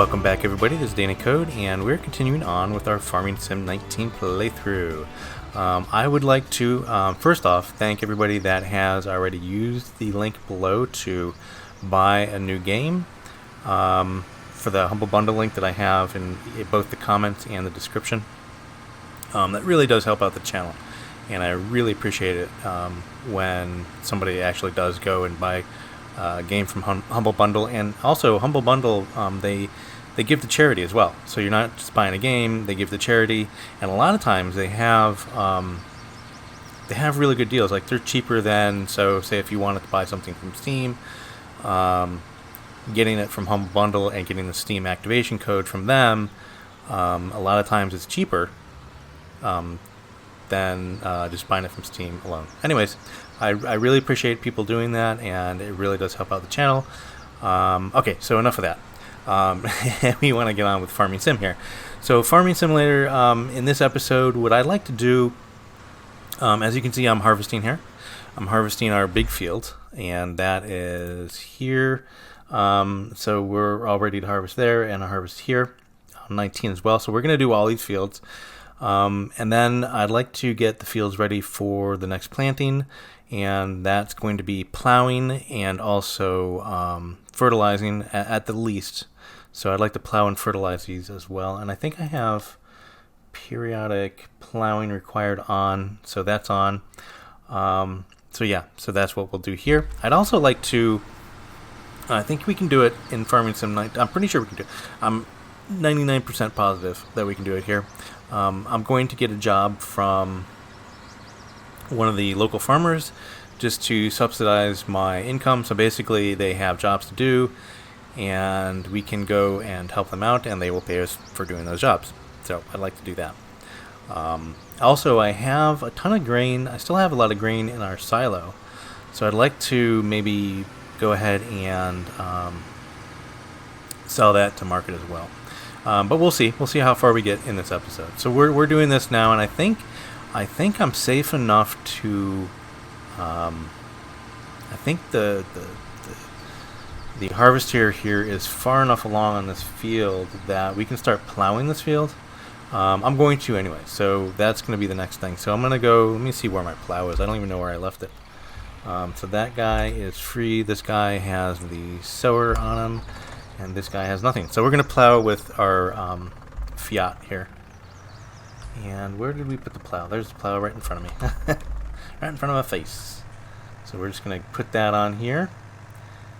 Welcome back everybody, this is DannyCode, and we're continuing on with our Farming Sim 19 playthrough. I would like to, first off, thank everybody that has already used the link below to buy a new game. For the Humble Bundle link that I have in both the comments and the description. That really does help out the channel, and I really appreciate it when somebody actually does go and buy a game from Humble Bundle. And also Humble Bundle, they give to charity as well, so you're not just buying a game, they give to charity. And a lot of times they have really good deals, like they're cheaper than, so say if you wanted to buy something from Steam, getting it from Humble Bundle and getting the Steam activation code from them, a lot of times it's cheaper than just buying it from Steam alone. Anyways, I really appreciate people doing that, and it really does help out the channel. Okay, so enough of that. We want to get on with Farming Sim here. So Farming Simulator, in this episode, what I'd like to do, as you can see, I'm harvesting here. I'm harvesting our big field, and that is here. So we're all ready to harvest there, and I harvest here, 19 as well. So we're going to do all these fields. And then I'd like to get the fields ready for the next planting, and that's going to be plowing and also fertilizing at the least. So I'd like to plow and fertilize these as well. And I think I have periodic plowing required on, so that's on. So yeah, so that's what we'll do here. I'd also like to, I think we can do it in Farming Sim 9. I'm pretty sure we can do it. I'm 99% positive that we can do it here. I'm going to get a job from one of the local farmers just to subsidize my income. So basically they have jobs to do, and we can go and help them out, and they will pay us for doing those jobs. So I'd like to do that. Also, I have a ton of grain. I still have a lot of grain in our silo, so I'd like to maybe go ahead and sell that to market as well. But we'll see. We'll see how far we get in this episode. So we're doing this now, and I think I'm safe enough to. I think the harvester here is far enough along on this field that we can start plowing this field. I'm going to anyway, so that's going to be the next thing. So I'm going to go. Let me see where my plow is. I don't even know where I left it. So that guy is free. This guy has the sower on him, and this guy has nothing. So we're going to plow with our Fiat here. And where did we put the plow? There's the plow right in front of me. Right in front of my face. So we're just going to put that on here,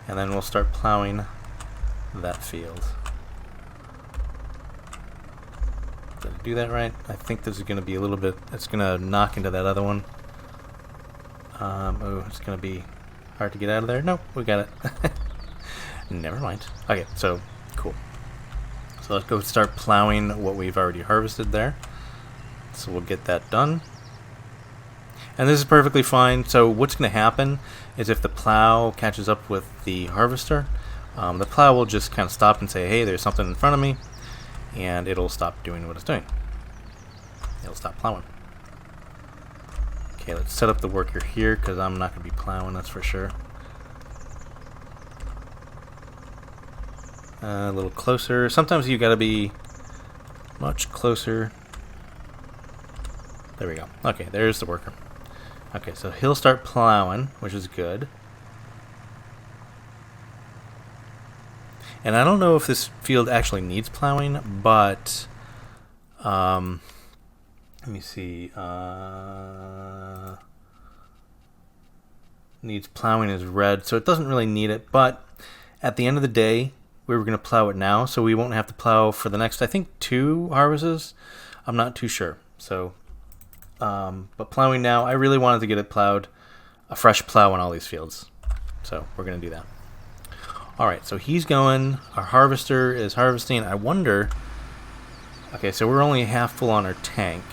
and then we'll start plowing that field. Did I do that right? I think this is going to be a little bit, it's going to knock into that other one. Oh, it's going to be hard to get out of there. Nope, we got it. Never mind. Okay, so cool. So let's go start plowing what we've already harvested there. So we'll get that done. And this is perfectly fine. So what's going to happen is if the plow catches up with the harvester, the plow will just kind of stop and say, hey, there's something in front of me, and it'll stop doing what it's doing. It'll stop plowing. Okay, let's set up the worker here, because I'm not going to be plowing, that's for sure. A little closer. Sometimes you got to be much closer. There we go. Okay, there's the worker. Okay, so he'll start plowing, which is good. And I don't know if this field actually needs plowing, but let me see. Needs plowing is red, so it doesn't really need it. But at the end of the day, we were going to plow it now, so we won't have to plow for the next, I think, 2 harvests. I'm not too sure. So, but plowing now, I really wanted to get it plowed, a fresh plow on all these fields. So we're going to do that. All right, so he's going. Our harvester is harvesting. I wonder. Okay, so we're only half full on our tank,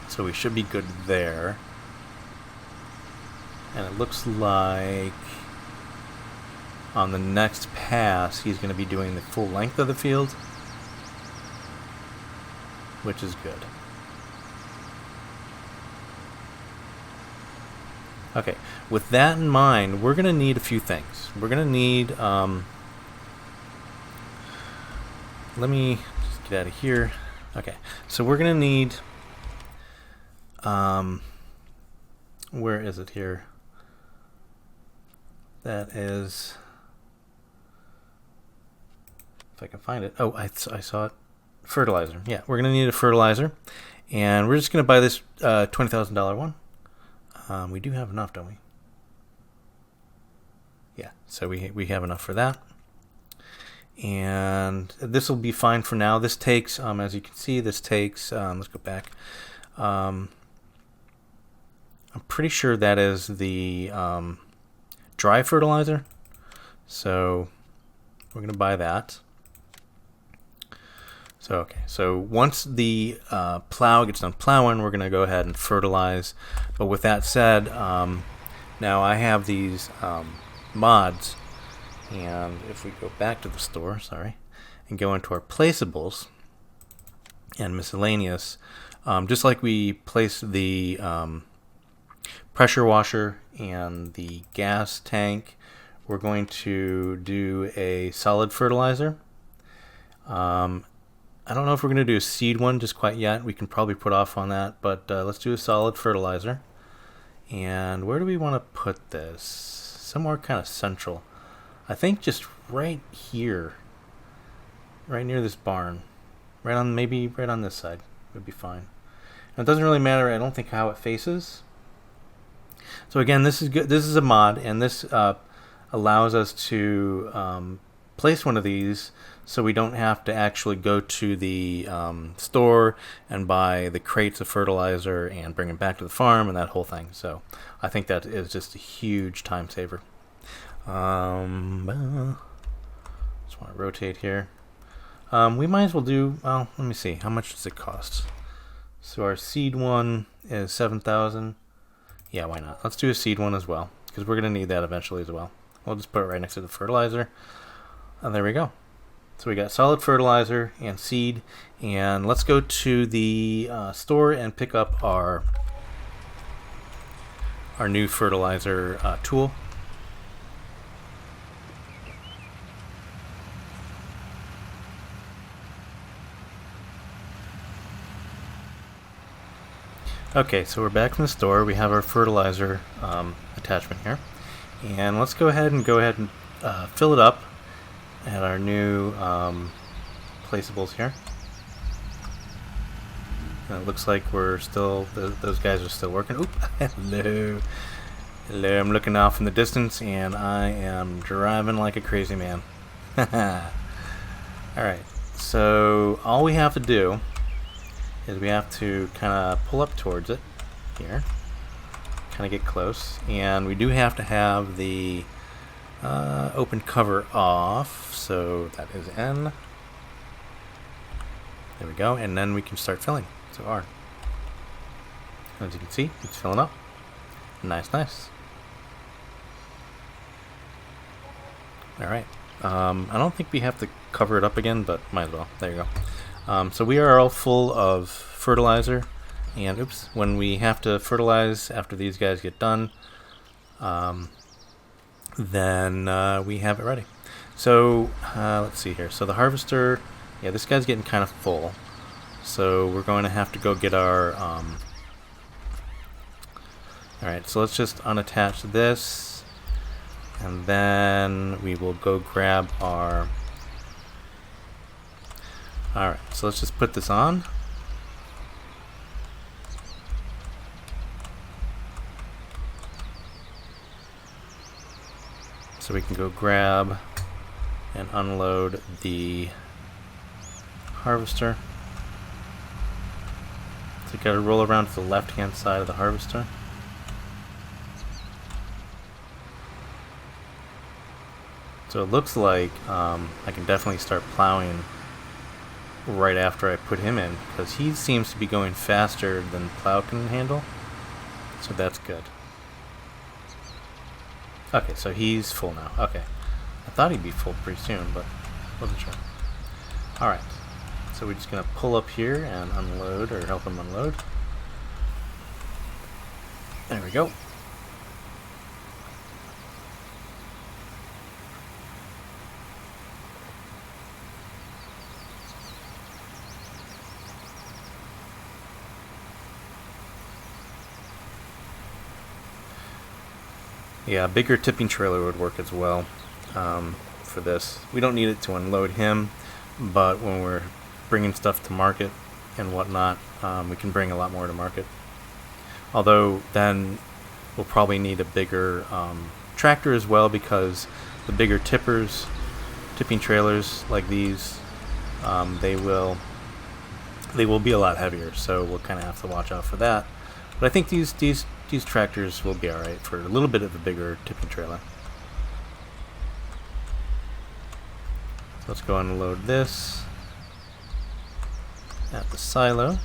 so we should be good there. And it looks like on the next pass, he's going to be doing the full length of the field, which is good. Okay, with that in mind, we're going to need a few things. We're going to need let me just get out of here. Okay, so we're gonna need, where is it here? That is, if I can find it. Oh, I saw it. Fertilizer. Yeah, we're gonna need a fertilizer, and we're just gonna buy this $20,000 one. We do have enough, don't we? Yeah, so we have enough for that. And this will be fine for now. This takes, as you can see, this takes, let's go back. I'm pretty sure that is the dry fertilizer. So we're going to buy that. So, okay, so once the plow gets done plowing, we're going to go ahead and fertilize. But with that said, now I have these mods. And if we go back to the store, and go into our placeables and miscellaneous, just like we placed the pressure washer and the gas tank, we're going to do a solid fertilizer. I don't know if we're going to do a seed one just quite yet. We can probably put off on that, but let's do a solid fertilizer. And where do we want to put this? Somewhere kind of central. I think just right here, right near this barn, maybe right on this side would be fine. And it doesn't really matter, I don't think, how it faces. So again, this is good. This is a mod, and this allows us to place one of these, so we don't have to actually go to the store and buy the crates of fertilizer and bring them back to the farm and that whole thing. So I think that is just a huge time saver. Just want to rotate here. We might as well do, well, let me see, how much does it cost? So our seed one is 7,000. Yeah, why not? Let's do a seed one as well, because we're going to need that eventually as well. We'll just put it right next to the fertilizer. And there we go. So we got solid fertilizer and seed. And let's go to the store and pick up our new fertilizer tool. Okay, so we're back from the store. We have our fertilizer attachment here. And let's go ahead and fill it up at our new placeables here. And it looks like we're still, those guys are still working. Oop, hello. Hello, I'm looking off in the distance and I am driving like a crazy man. Alright, so all we have to do is we have to kind of pull up towards it here, kind of get close, and we do have to have the open cover off, so that is N. There we go, and then we can start filling. So R. As you can see, it's filling up. Nice, nice. Alright, I don't think we have to cover it up again, but might as well. There you go. So we are all full of fertilizer, and oops, when we have to fertilize after these guys get done, then we have it ready. So let's see here. So the harvester, yeah, this guy's getting kind of full, so we're going to have to go get our alright, so let's just unattach this, and then we will go grab our. Alright, so let's just put this on. So we can go grab and unload the harvester. So you gotta roll around to the left hand side of the harvester. So it looks like I can definitely start plowing right after I put him in, because he seems to be going faster than the plow can handle, so that's good. Okay, so he's full now. Okay, I thought he'd be full pretty soon, but wasn't sure. Alright, so we're just gonna pull up here and unload, or help him unload. There we go. Yeah, a bigger tipping trailer would work as well for this. We don't need it to unload him, but when we're bringing stuff to market and whatnot, we can bring a lot more to market. Although then we'll probably need a bigger tractor as well, because the bigger tipping trailers like these, they will be a lot heavier. So we'll kind of have to watch out for that. But I think these tractors will be all right for a little bit of a bigger tipping trailer. So let's go and unload this at the silo.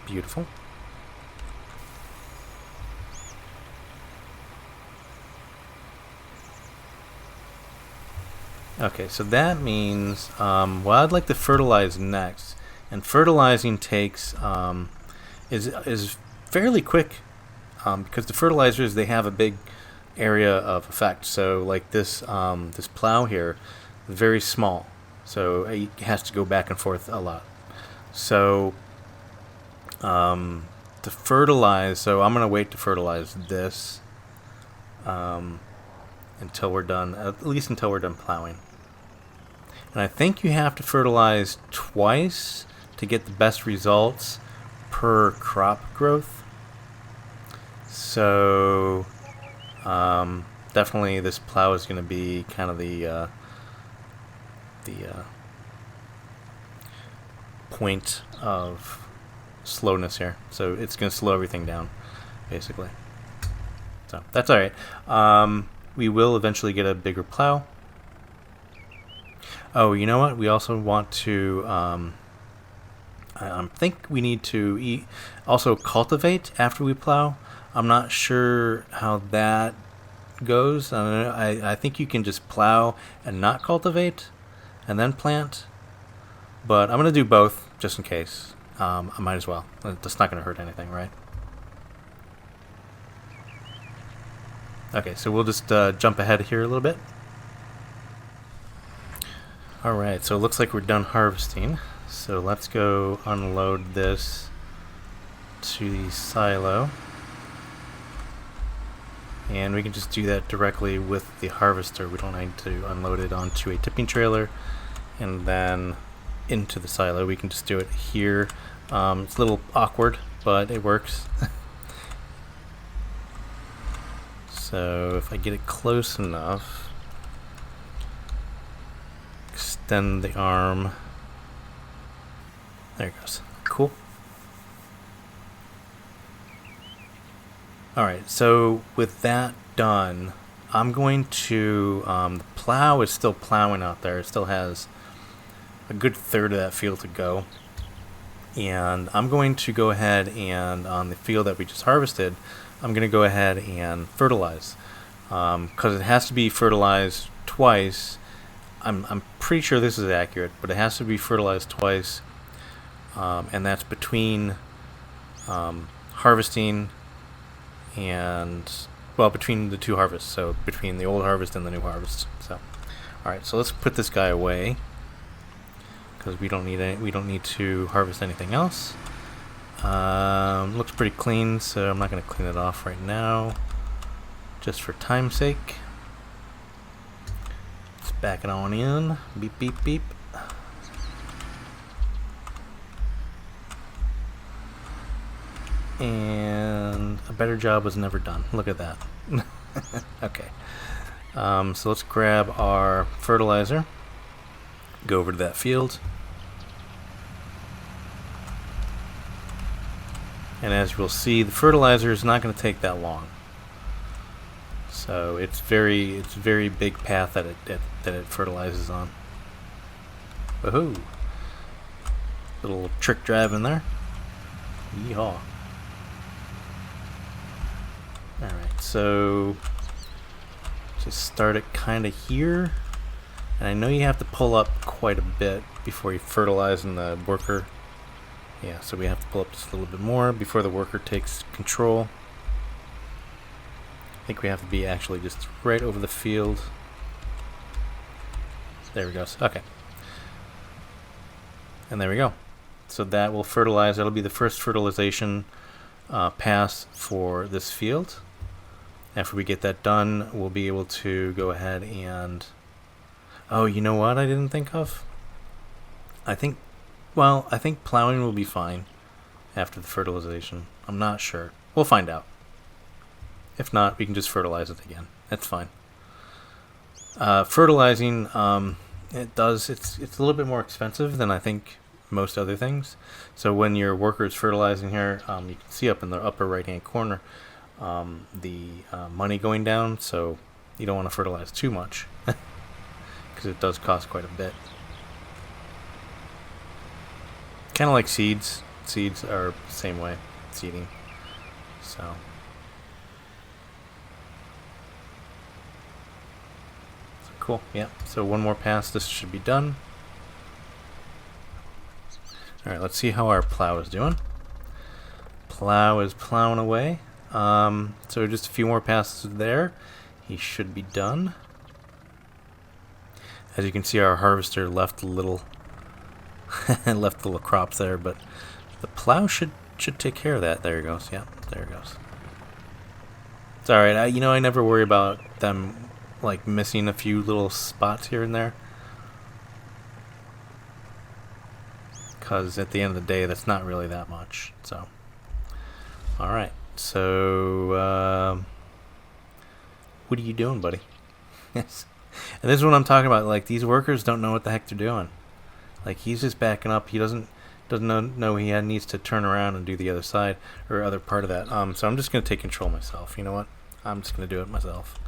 Beautiful. Okay, so that means, well, I'd like to fertilize next, and fertilizing takes is fairly quick, because the fertilizers, they have a big area of effect. So like this this plow here, very small, so it has to go back and forth a lot. So to fertilize, so I'm gonna wait to fertilize this until we're done, at least until we're done plowing. And I think you have to fertilize twice to get the best results per crop growth. So definitely this plow is going to be kind of the point of slowness here. So it's going to slow everything down, basically. So that's all right. We will eventually get a bigger plow. Oh, you know what? We also want to, I think we need to also cultivate after we plow. I'm not sure how that goes. I think you can just plow and not cultivate and then plant. But I'm going to do both just in case. I might as well. That's not going to hurt anything, right? Okay, so we'll just jump ahead here a little bit. Alright, so it looks like we're done harvesting. So let's go unload this to the silo. And we can just do that directly with the harvester. We don't need to unload it onto a tipping trailer and then into the silo. We can just do it here. It's a little awkward, but it works. So if I get it close enough, extend the arm. There it goes. Cool. Alright, so with that done, I'm going to, the plow is still plowing out there. It still has a good third of that field to go. And I'm going to go ahead and, on the field that we just harvested, I'm going to go ahead and fertilize. Because it has to be fertilized twice. I'm pretty sure this is accurate, but it has to be fertilized twice. And that's between harvesting and, well, between the two harvests, so between the old harvest and the new harvest. So, all right, so let's put this guy away because we don't need to harvest anything else. Looks pretty clean, so I'm not going to clean it off right now, just for time's sake. Let's back it on in. Beep beep beep. And a better job was never done. Look at that. Okay. So let's grab our fertilizer. Go over to that field. And as you'll see, the fertilizer is not going to take that long. So it's very big path that it fertilizes on. Woohoo! Little trick drive in there. Yeehaw. Alright, so just start it kind of here. And I know you have to pull up quite a bit before you fertilize in the worker. Yeah, so we have to pull up just a little bit more before the worker takes control. I think we have to be actually just right over the field. There we go. Okay. And there we go. So that will fertilize. That'll be the first fertilization pass for this field. After we get that done, we'll be able to go ahead and... Oh, you know what I didn't think of? I think plowing will be fine after the fertilization. I'm not sure. We'll find out. If not, we can just fertilize it again. That's fine. Fertilizing, it's a little bit more expensive than I think most other things. So when your worker is fertilizing here, you can see up in the upper right hand corner the money going down. So you don't want to fertilize too much because it does cost quite a bit. Kind of like seeds. Seeds are the same way, seeding. So cool. Yeah. So one more pass. This should be done. All right. Let's see how our plow is doing. Plow is plowing away. So just a few more passes there. He should be done. As you can see, our harvester left a little crops there, but the plow should take care of that. There it goes. Yeah, there it goes. It's all right. I never worry about them like missing a few little spots here and there, because at the end of the day, that's not really that much. So, all right. So, what are you doing, buddy? Yes. And this is what I'm talking about. Like, these workers don't know what the heck they're doing. Like, he's just backing up. He doesn't know he needs to turn around and do the other side or other part of that. So I'm just gonna take control myself. You know what? I'm just gonna do it myself.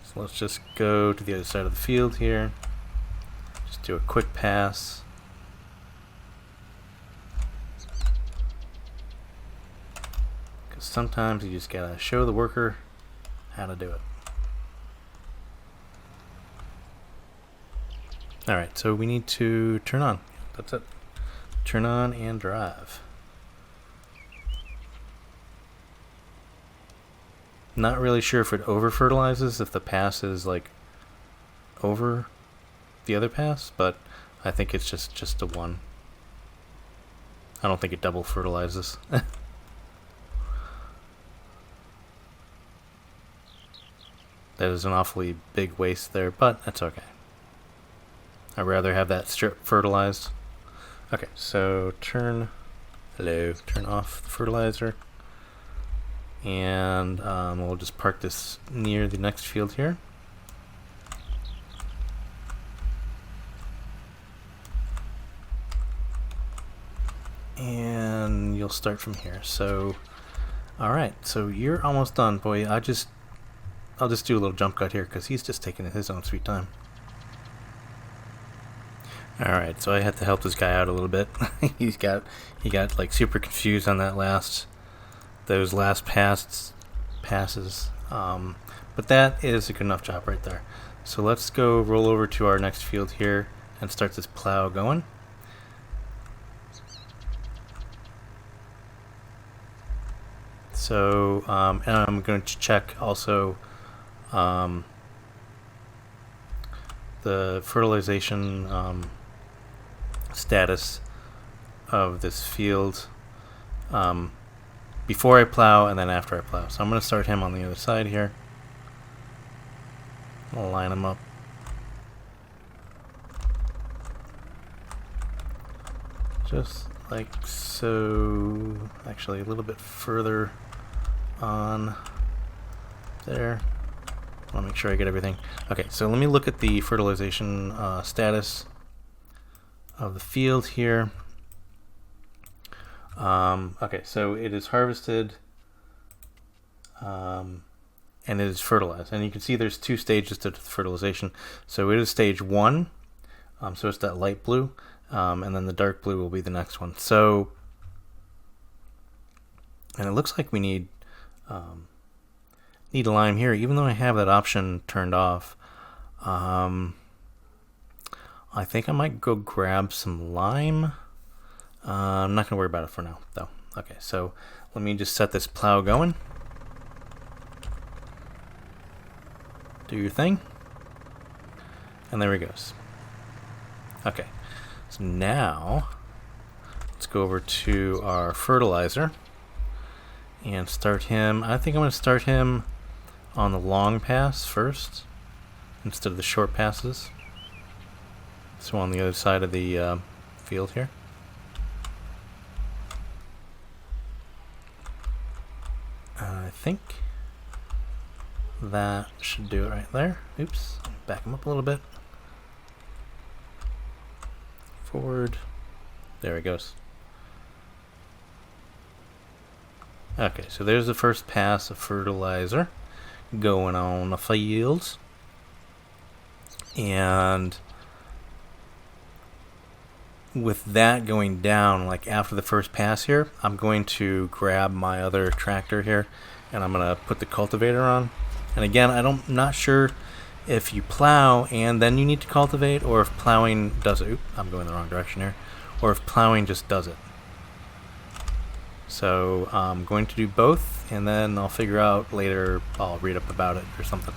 So let's just go to the other side of the field here. Just do a quick pass. Because sometimes you just gotta show the worker how to do it. Alright, so we need to turn on. That's it. Turn on and drive. Not really sure if it over fertilizes, if the pass is like over the other pass, but I think it's just a one. I don't think it double fertilizes. That is an awfully big waste there, but that's okay. I'd rather have that strip fertilized. Okay, so turn off the fertilizer. And we'll just park this near the next field here. And you'll start from here. So, alright, so you're almost done, boy. I'll just do a little jump cut here because he's just taking his own sweet time. Alright, so I had to help this guy out a little bit. he got like super confused on those last passes. But that is a good enough job right there. So let's go roll over to our next field here and start this plow going. So, and I'm going to check also the fertilization status of this field before I plow and then after I plow. So I'm going to start him on the other side here. I'll line him up. Just like so. Actually, a little bit further on there. I want to make sure I get everything. Okay, so let me look at the fertilization status of the field here. Okay, so it is harvested and it is fertilized. And you can see there's two stages to the fertilization. So it is stage 1, so it's that light blue, and then the dark blue will be the next one. So, and it looks like we need a lime here, even though I have that option turned off. I think I might go grab some lime. I'm not going to worry about it for now, though. Okay, so let me just set this plow going. Do your thing. And there he goes. Okay, so now let's go over to our fertilizer and start him. I think I'm going to start him on the long pass first instead of the short passes. So on the other side of the field here. I think that should do it right there. Oops, back him up a little bit. Forward. There he goes. Okay, so there's the first pass of fertilizer going on the fields. And with that going down, like after the first pass here, I'm going to grab my other tractor here and I'm going to put the cultivator on. And again, I'm not sure if you plow and then you need to cultivate, or if plowing does it. Oop, I'm going the wrong direction here. Or if plowing just does it. So I'm going to do both, and then I'll figure out later, I'll read up about it or something.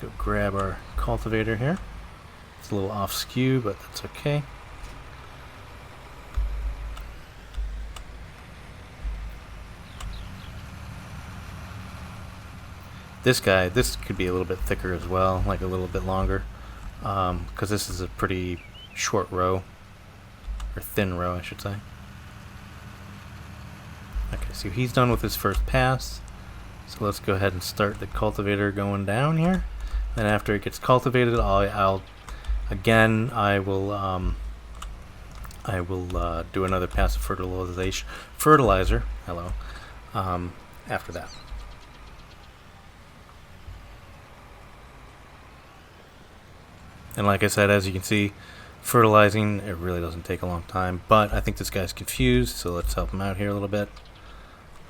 Go grab our cultivator here. It's a little off skew, but that's okay. This could be a little bit thicker as well, like a little bit longer, because this is a pretty short row, or thin row, I should say. Okay, so he's done with his first pass. So let's go ahead and start the cultivator going down here. Then after it gets cultivated, I will do another pass of fertilizer. Hello. After that. And like I said, as you can see, fertilizing, it really doesn't take a long time. But I think this guy's confused, so let's help him out here a little bit.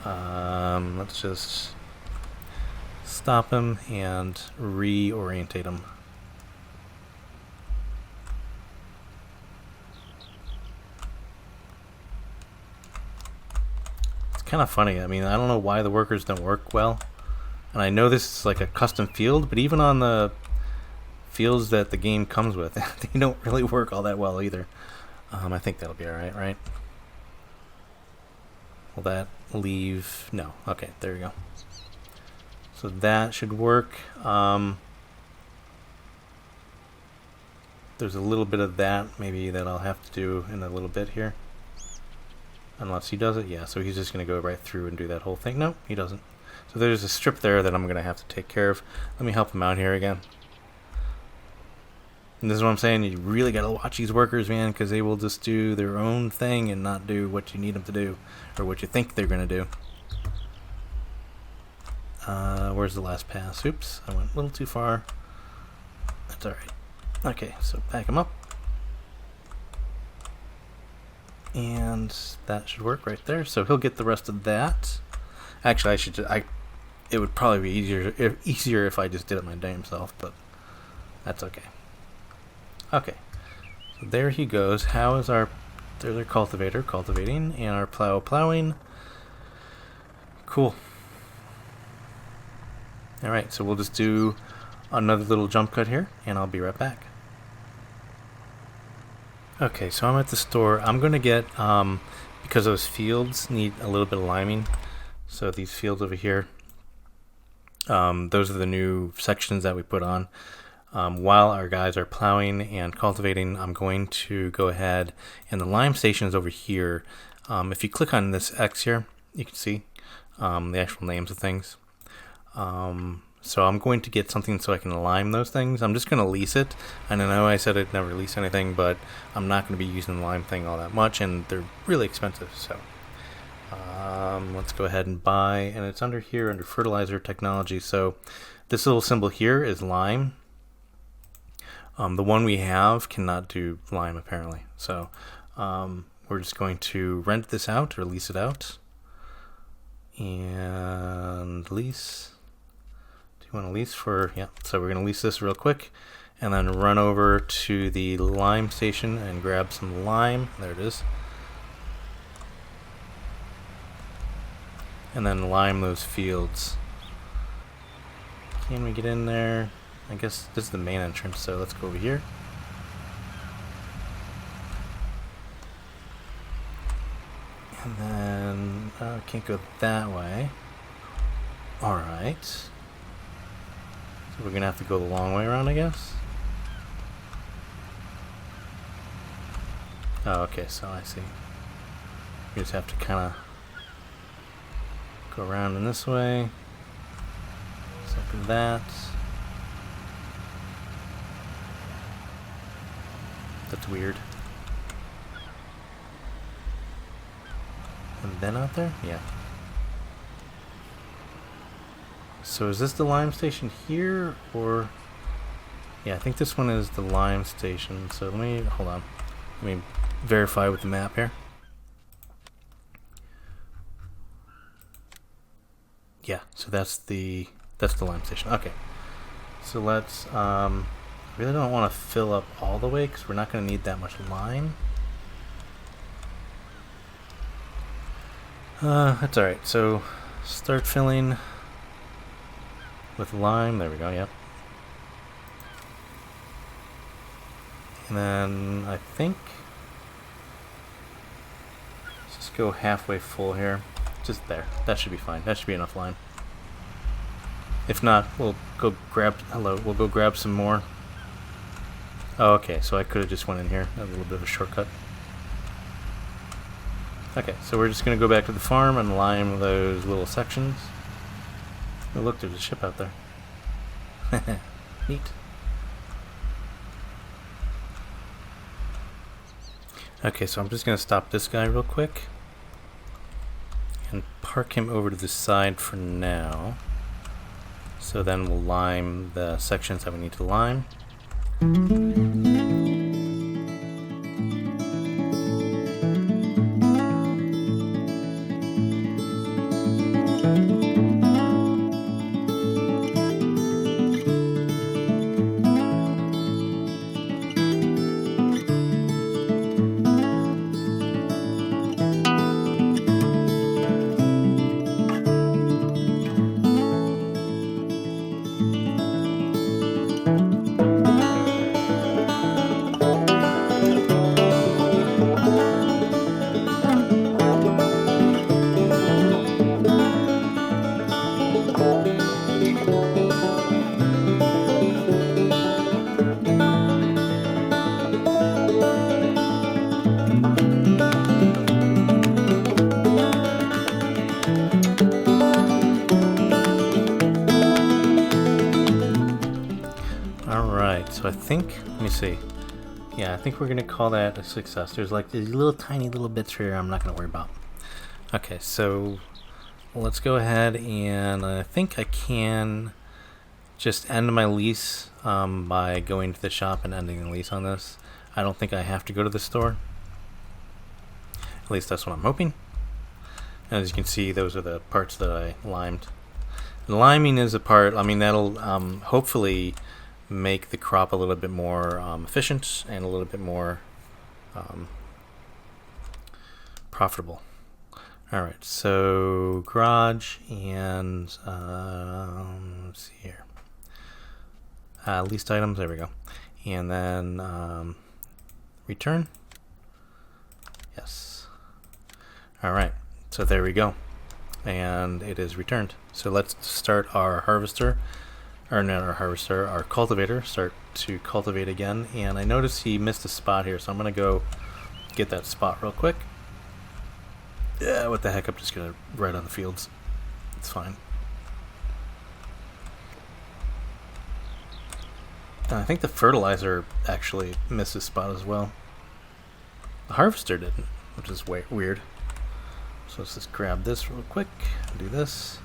Let's just stop him and reorientate him. It's kind of funny. I mean, I don't know why the workers don't work well. And I know this is like a custom field, but even on the fields that the game comes with, they don't really work all that well either. I think that'll be alright, right? Will that leave? No. Okay, there we go. So that should work. There's a little bit of that maybe that I'll have to do in a little bit here. Unless he does it. Yeah, so he's just going to go right through and do that whole thing. No, he doesn't. So there's a strip there that I'm going to have to take care of. Let me help him out here again. And this is what I'm saying, you really got to watch these workers, man, because they will just do their own thing and not do what you need them to do, or what you think they're going to do. Where's the last pass? Oops, I went a little too far. That's alright. Okay, so back him up. And that should work right there, so he'll get the rest of that. Actually, it would probably be easier if I just did it my damn self, but that's okay. Okay, so there he goes. How is there's our cultivator cultivating, and our plow plowing. Cool. Alright, so we'll just do another little jump cut here, and I'll be right back. Okay, so I'm at the store. I'm going to get, because those fields need a little bit of liming, so these fields over here, those are the new sections that we put on. While our guys are plowing and cultivating, I'm going to go ahead, and the lime station is over here. If you click on this X here, you can see the actual names of things. So I'm going to get something so I can lime those things. I'm just going to lease it. And I know I said I'd never lease anything, but I'm not going to be using the lime thing all that much, and they're really expensive. So let's go ahead and buy, and it's under here under fertilizer technology. So this little symbol here is lime. The one we have cannot do lime apparently. So we're just going to rent this out or lease it out. And lease. Do you want to lease for? Yeah. So we're going to lease this real quick, and then run over to the lime station and grab some lime. There it is. And then lime those fields. Can we get in there? I guess this is the main entrance, so let's go over here. And then, can't go that way. Alright. So we're gonna have to go the long way around, I guess? Oh, okay, so I see. We just have to kind of go around in this way. Like that. That's weird. And then out there? Yeah. So is this the lime station here, or... Yeah, I think this one is the lime station. So let me... Hold on. Let me verify with the map here. Yeah, so that's the lime station. Okay. So let's... really don't want to fill up all the way, because we're not going to need that much lime. That's alright. So start filling with lime. There we go, yep. And then I think let's just go halfway full here. Just there. That should be fine. That should be enough lime. If not, we'll go grab some more. Oh, okay, so I could have just went in here. A little bit of a shortcut. Okay, so we're just going to go back to the farm and lime those little sections. Oh, look, there's a ship out there. Neat. Okay, so I'm just going to stop this guy real quick and park him over to the side for now. So then we'll lime the sections that we need to lime. So I think, let me see. Yeah, I think we're going to call that a success. There's like these little tiny little bits here I'm not going to worry about. Okay, so let's go ahead and I think I can just end my lease by going to the shop and ending the lease on this. I don't think I have to go to the store. At least that's what I'm hoping. And as you can see, those are the parts that I limed. The liming is a part, I mean, that'll hopefully make the crop a little bit more efficient and a little bit more profitable. Alright, so garage and let's see here. Leased items, there we go. And then return. Yes. Alright, so there we go. And it is returned. So let's start our harvester. Or not our harvester, our cultivator, start to cultivate again. And I noticed he missed a spot here, so I'm going to go get that spot real quick. Yeah, what the heck, I'm just going to right on the fields. It's fine. And I think the fertilizer actually missed his spot as well. The harvester didn't, which is weird. So let's just grab this real quick and do this.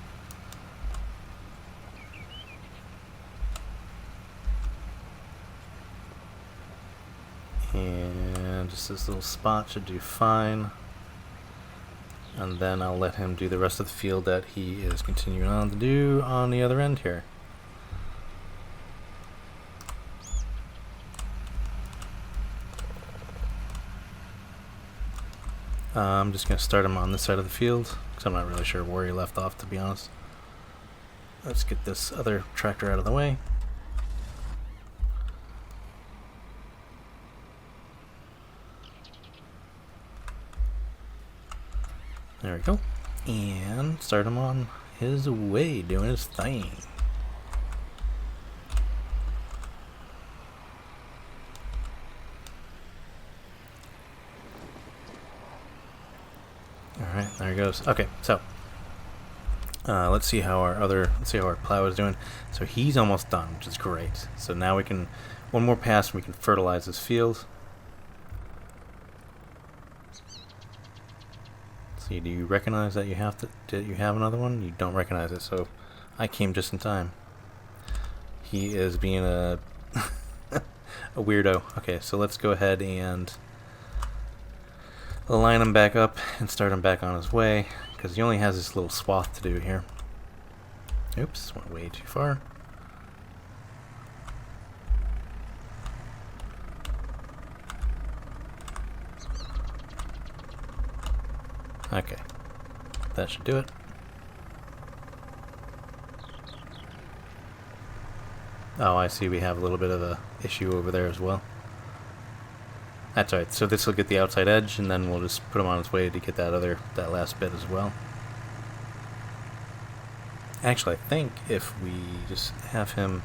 And just this little spot should do fine. And then I'll let him do the rest of the field that he is continuing on to do on the other end here. I'm just going to start him on this side of the field because I'm not really sure where he left off, to be honest. let's get this other tractor out of the way. There we go. And start him on his way, doing his thing. Alright, there he goes. Okay, so let's see how our plow is doing. So he's almost done, which is great. So now we can, one more pass and we can fertilize this field. See, do you recognize that you have another one? You don't recognize it, so I came just in time. He is being a a weirdo. Okay, so let's go ahead and line him back up and start him back on his way, because he only has this little swath to do here. Oops, went way too far. Okay, that should do it. Oh, I see we have a little bit of a issue over there as well. That's alright, so this will get the outside edge, and then we'll just put him on his way to get that last bit as well. Actually, I think if we just have him...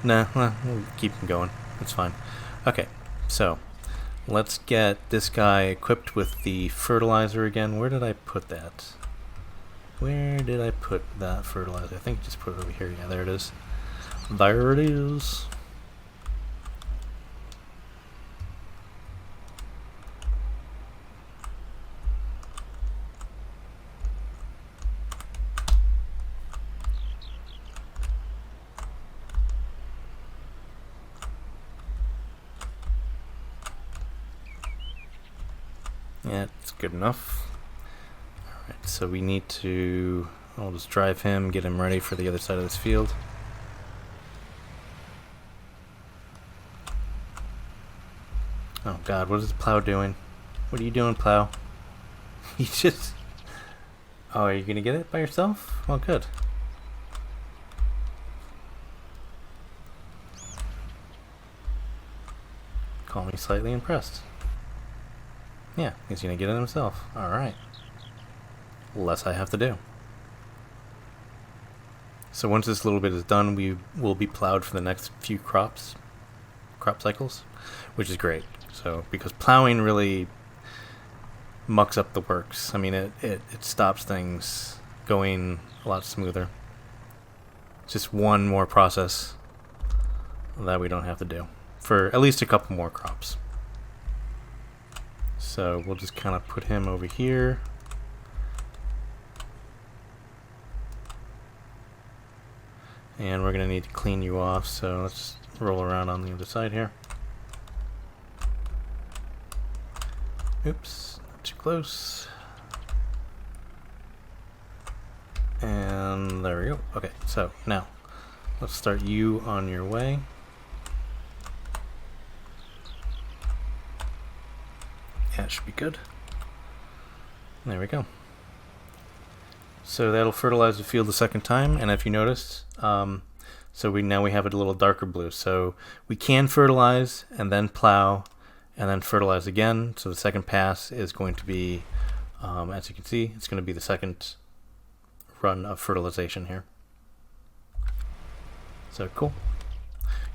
Nah, we'll keep him going. That's fine. Okay, so let's get this guy equipped with the fertilizer again. Where did I put that? Where did I put that fertilizer? I think I just put it over here. Yeah, there it is. There it is. Yeah, it's good enough. Alright, so we need to... I'll just drive him, get him ready for the other side of this field. Oh god, what is the plow doing? What are you doing, plow? You just... Oh, are you gonna get it by yourself? Well, good. Call me slightly impressed. Yeah, he's gonna get it himself. Alright. Less I have to do. So once this little bit is done, we will be plowed for the next few crop cycles, which is great. So, because plowing really mucks up the works. I mean, it stops things going a lot smoother. It's just one more process that we don't have to do for at least a couple more crops. So we'll just kind of put him over here. And we're going to need to clean you off, so let's roll around on the other side here. Oops, not too close. And there we go. Okay, so now let's start you on your way. That should be good. There we go. So that'll fertilize the field the second time, and if you noticed, so now we have it a little darker blue. So we can fertilize and then plow and then fertilize again. So the second pass is going to be, as you can see, it's going to be the second run of fertilization here. So cool.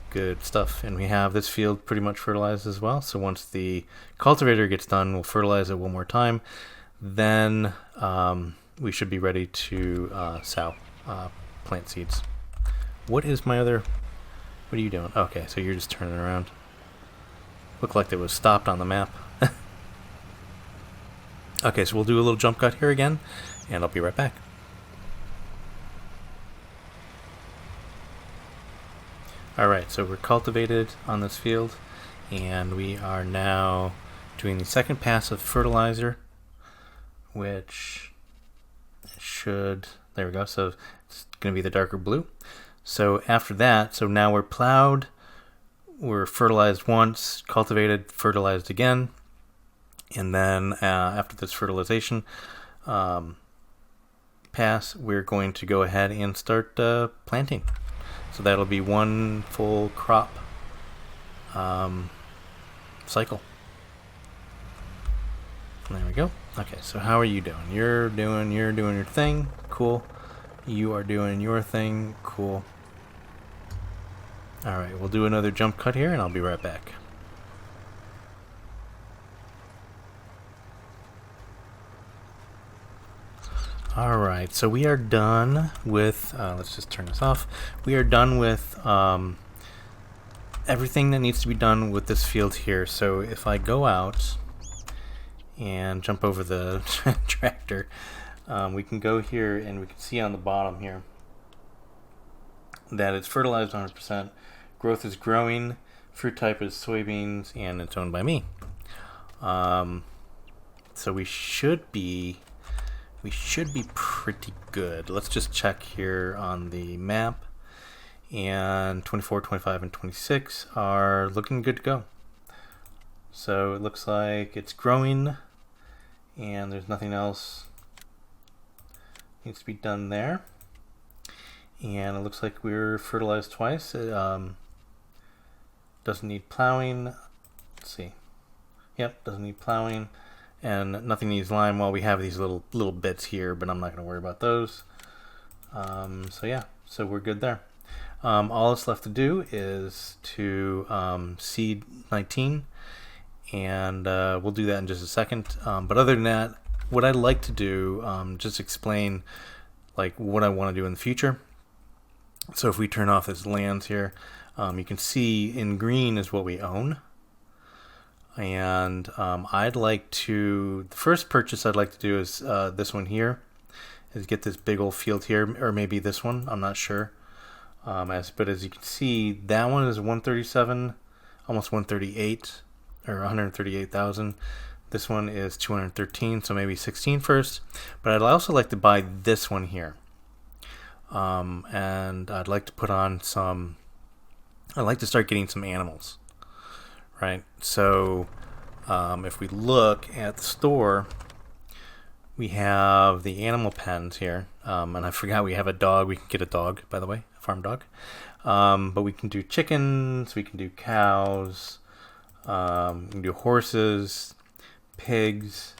Good stuff. And we have this field pretty much fertilized as well. So once the cultivator gets done, we'll fertilize it one more time. Then we should be ready to sow, plant seeds. What is my other... What are you doing? Okay, so you're just turning around. Looked like it was stopped on the map. Okay, so we'll do a little jump cut here again, and I'll be right back. Alright, so we're cultivated on this field, and we are now doing the second pass of fertilizer, which should, there we go, so it's going to be the darker blue. So after that, so now we're plowed, we're fertilized once, cultivated, fertilized again, and then after this fertilization pass, we're going to go ahead and start planting. So that'll be one full crop cycle. There we go. Okay, so how are you doing? You're doing your thing. Cool. You are doing your thing. Cool. All right, we'll do another jump cut here, and I'll be right back. All right, so we are done with. Let's just turn this off. We are done with everything that needs to be done with this field here. So if I go out and jump over the tractor, we can go here and we can see on the bottom here that it's fertilized 100%. Growth is growing. Fruit type is soybeans, and it's owned by me. So we should be pretty good. Let's just check here on the map, and 24, 25, and 26 are looking good to go. So it looks like it's growing, and there's nothing else needs to be done there. And it looks like we're fertilized twice. It doesn't need plowing. Let's see. Yep, doesn't need plowing, and nothing needs lime. Well, we have these little bits here, but I'm not going to worry about those. So yeah, so we're good there. All that's left to do is to seed 19, and we'll do that in just a second. But other than that, what I'd like to do, just explain like what I want to do in the future. So if we turn off this lands here, you can see in green is what we own. And I'd like to, the first purchase I'd like to do is this one here, is get this big old field here, or maybe this one, I'm not sure. But as you can see, that one is 137, almost 138, or 138,000. This one is 213, so maybe 16 first. But I'd also like to buy this one here. And I'd like to put on some, I'd like to start getting some animals. Right, so if we look at the store, we have the animal pens here, and I forgot we have a dog. We can get a dog, by the way, a farm dog. But we can do chickens, we can do cows, we can do horses, pigs,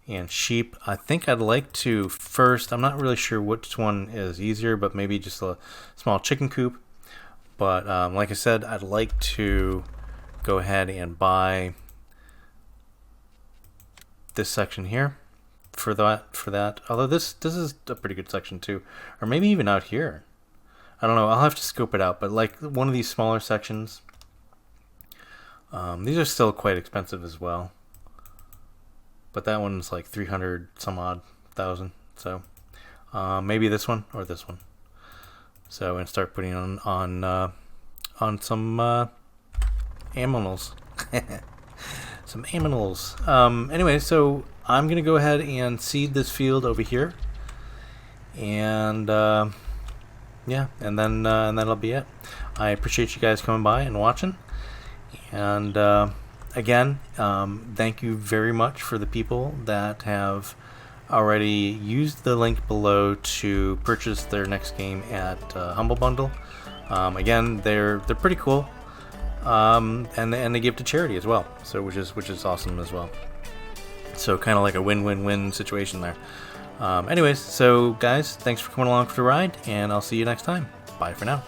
and sheep. I think I'd like to first, I'm not really sure which one is easier, but maybe just a small chicken coop. But like I said, I'd like to go ahead and buy this section here for that. Although this is a pretty good section too, or maybe even out here. I don't know. I'll have to scope it out. But like one of these smaller sections, these are still quite expensive as well. But that one's like 300 some odd thousand. So maybe this one or this one. So and start putting on some aminals. Some aminals. Anyway, so I'm gonna go ahead and seed this field over here, and yeah, and then that'll be it. I appreciate you guys coming by and watching, and again, thank you very much for the people that have already used the link below to purchase their next game at Humble Bundle. Again, they're pretty cool. And they give to charity as well, so which is awesome as well. So kind of like a win-win-win situation there. Anyways, so guys, thanks for coming along for the ride, and I'll see you next time. Bye for now.